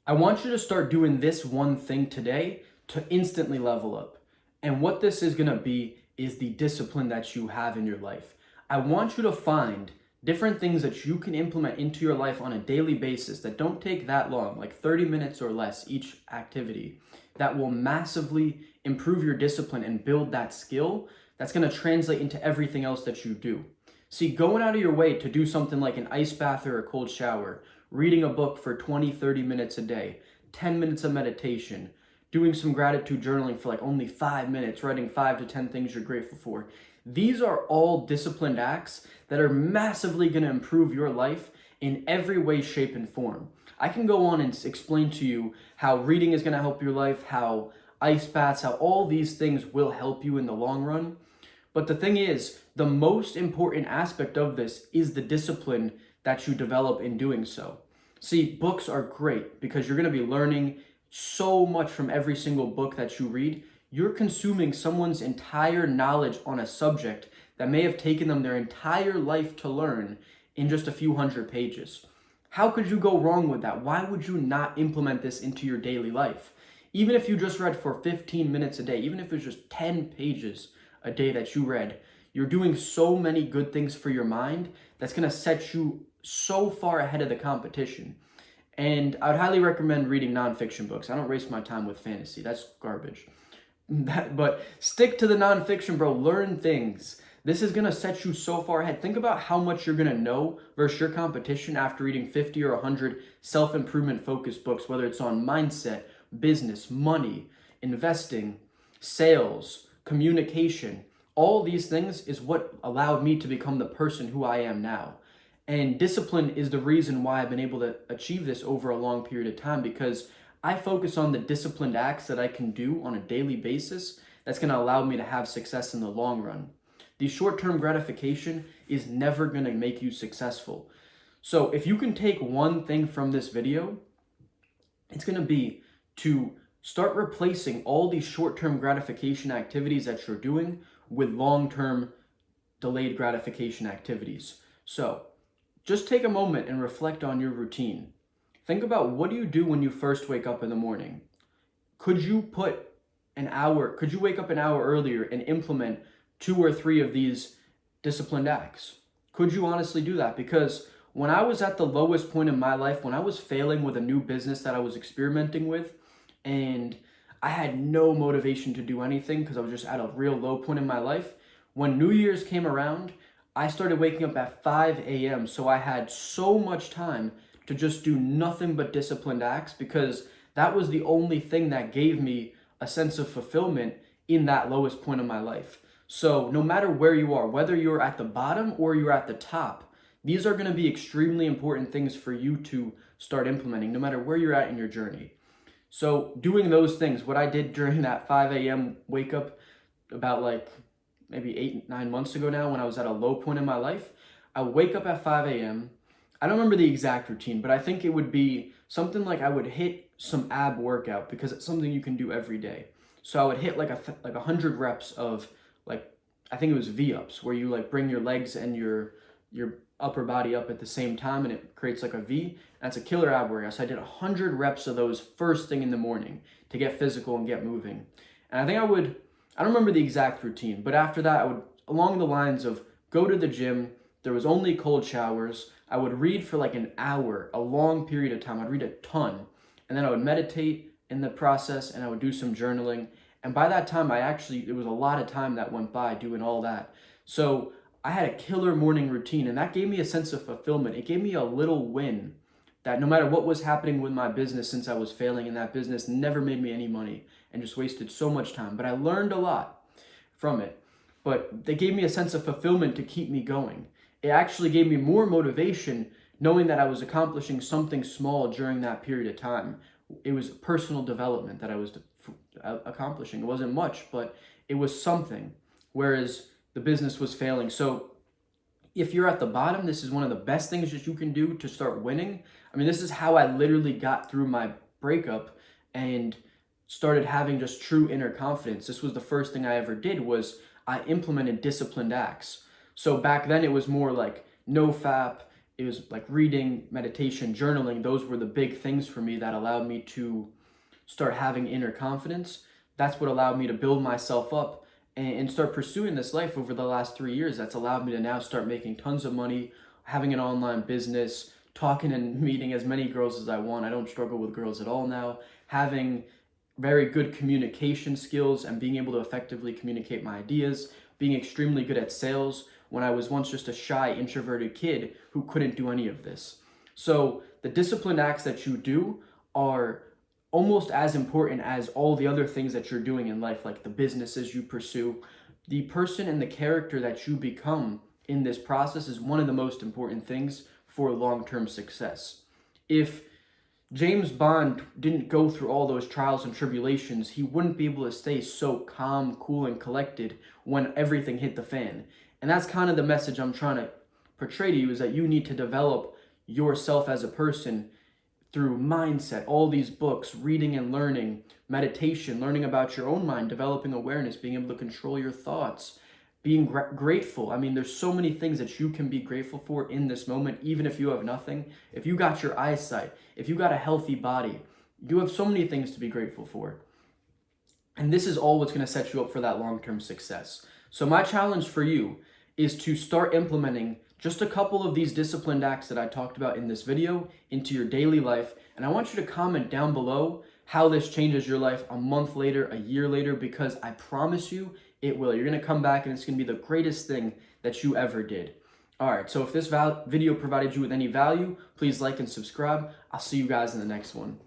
I want you to start doing this one thing today to instantly level up. And what this is going to be is the discipline that you have in your life. I want you to find different things that you can implement into your life on a daily basis that don't take that long, like 30 minutes or less each activity, that will massively improve your discipline and build that skill that's going to translate into everything else that you do. See, going out of your way to do something like an ice bath or a cold shower, reading a book for 20, 30 minutes a day, 10 minutes of meditation, doing some gratitude journaling for like only 5 minutes, writing 5 to 10 things you're grateful for. These are all disciplined acts that are massively going to improve your life in every way, shape, and form. I can go on and explain to you how reading is going to help your life, how ice baths, how all these things will help you in the long run. But the thing is, the most important aspect of this is the discipline that you develop in doing so. See, books are great because you're going to be learning so much from every single book that you read. You're consuming someone's entire knowledge on a subject that may have taken them their entire life to learn in just a few hundred pages. How could you go wrong with that? Why would you not implement this into your daily life? Even if you just read for 15 minutes a day, even if it's just 10 pages a day that you read, you're doing so many good things for your mind that's going to set you so far ahead of the competition. And I would highly recommend reading nonfiction books. I don't waste my time with fantasy. That's garbage. But stick to the nonfiction, bro. Learn things. This is going to set you so far ahead. Think about how much you're going to know versus your competition after reading 50 or 100 self-improvement focused books, whether it's on mindset, business, money, investing, sales, communication. All these things is what allowed me to become the person who I am now. And discipline is the reason why I've been able to achieve this over a long period of time, because I focus on the disciplined acts that I can do on a daily basis that's going to allow me to have success in the long run. The short-term gratification is never going to make you successful. So if you can take one thing from this video, it's going to be to start replacing all these short-term gratification activities that you're doing with long-term delayed gratification activities. So just take a moment and reflect on your routine. Think about, what do you do when you first wake up in the morning? Could you wake up an hour earlier and implement 2 or 3 of these disciplined acts? Could you honestly do that? Because when I was at the lowest point in my life, when I was failing with a new business that I was experimenting with, and I had no motivation to do anything because I was just at a real low point in my life, when New Year's came around, I started waking up at 5 a.m. So I had so much time to just do nothing but disciplined acts, because that was the only thing that gave me a sense of fulfillment in that lowest point of my life. So no matter where you are, whether you're at the bottom or you're at the top, these are going to be extremely important things for you to start implementing, no matter where you're at in your journey. So doing those things, what I did during that 5 a.m. wake up about like maybe 8-9 months ago now, when I was at a low point in my life, I would wake up at 5 a.m. I don't remember the exact routine, but I think it would be something like I would hit some ab workout, because it's something you can do every day. So I would hit like 100 reps of, like, I think it was V-ups, where you like bring your legs and your upper body up at the same time, and it creates like a V. That's a killer ab workout. So I did 100 reps of those first thing in the morning to get physical and get moving. And I don't remember the exact routine, but after that I would, along the lines of, go to the gym. There was only cold showers. I would read for like an hour, a long period of time. I'd read a ton. And then I would meditate in the process, and I would do some journaling. And by that time, it was a lot of time that went by doing all that. So I had a killer morning routine, and that gave me a sense of fulfillment. It gave me a little win that no matter what was happening with my business, since I was failing in that business, never made me any money and just wasted so much time. But I learned a lot from it. But they gave me a sense of fulfillment to keep me going. It actually gave me more motivation knowing that I was accomplishing something small during that period of time. It was personal development that I was accomplishing. It wasn't much, but it was something, whereas the business was failing. So if you're at the bottom, this is one of the best things that you can do to start winning. I mean, this is how I literally got through my breakup and started having just true inner confidence. This was the first thing I ever did, was I implemented disciplined acts. So back then it was more like no fap, it was like reading, meditation, journaling. Those were the big things for me that allowed me to start having inner confidence. That's what allowed me to build myself up and start pursuing this life over the last 3 years. That's allowed me to now start making tons of money, having an online business, talking and meeting as many girls as I want. I don't struggle with girls at all now. Having very good communication skills and being able to effectively communicate my ideas, being extremely good at sales when I was once just a shy, introverted kid who couldn't do any of this. So the disciplined acts that you do are almost as important as all the other things that you're doing in life, like the businesses you pursue. The person and the character that you become in this process is one of the most important things for long-term success. If James Bond didn't go through all those trials and tribulations, he wouldn't be able to stay so calm, cool, and collected when everything hit the fan. And that's kind of the message I'm trying to portray to you, is that you need to develop yourself as a person through mindset, all these books, reading and learning, meditation, learning about your own mind, developing awareness, being able to control your thoughts, being grateful. I mean, there's so many things that you can be grateful for in this moment, even if you have nothing. If you got your eyesight, if you got a healthy body, you have so many things to be grateful for. And this is all what's going to set you up for that long-term success. So my challenge for you is to start implementing just a couple of these disciplined acts that I talked about in this video into your daily life. And I want you to comment down below how this changes your life a month later, a year later, because I promise you it will. You're going to come back and it's going to be the greatest thing that you ever did. All right, so if this video provided you with any value, please like and subscribe. I'll see you guys in the next one.